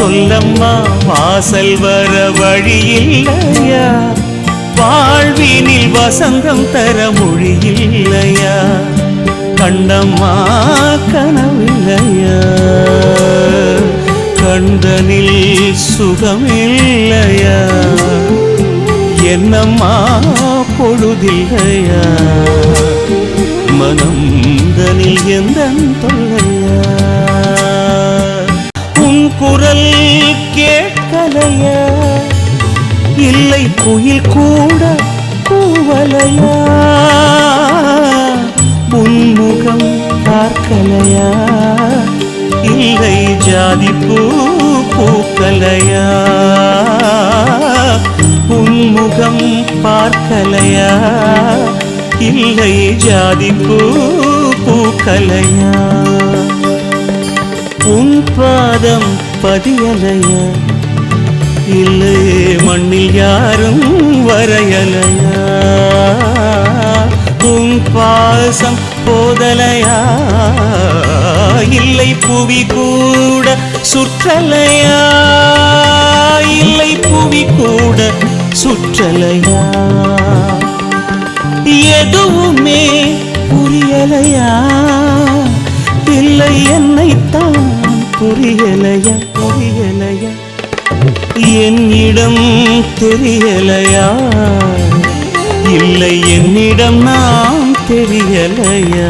சொல்லம்மா வாசல் வர வழியில்லையா, வாழ்வினில் வசந்தம் தர மொழியில்லையா, கண்டம்மா கனவில்லையா, கண்டனில் சுகமில்லையா, என்னம்மா பொழுதில்லையா, மனம் தனில் எந்தன் தொல்லையா, உன் குரல் கேட்கலையா, இல்லை குயில் கூட கூவலையா, உன்முகம் பார்க்கலையா, இல்லை ஜாதி பூ பூக்கலையா, உன்முகம் பார்க்கலையா, இல்லை ஜாதி பூ பூக்கலையா, உன் பாதம் பதியலையா, இல்லை மண்ணில் யாரும் வரையலையா, உன் பாசம் போதலையா, இல்லை புவி கூட சுற்றலையா, இல்லை புவி கூட சுற்றலையா, எதுவுமே புரியலையா, இல்லை என்னைத்தான் புரியலையா, புரியலையா, என்னிடம் தெரியலையா, இல்லை என்னிடம் நான் தெரியலையா.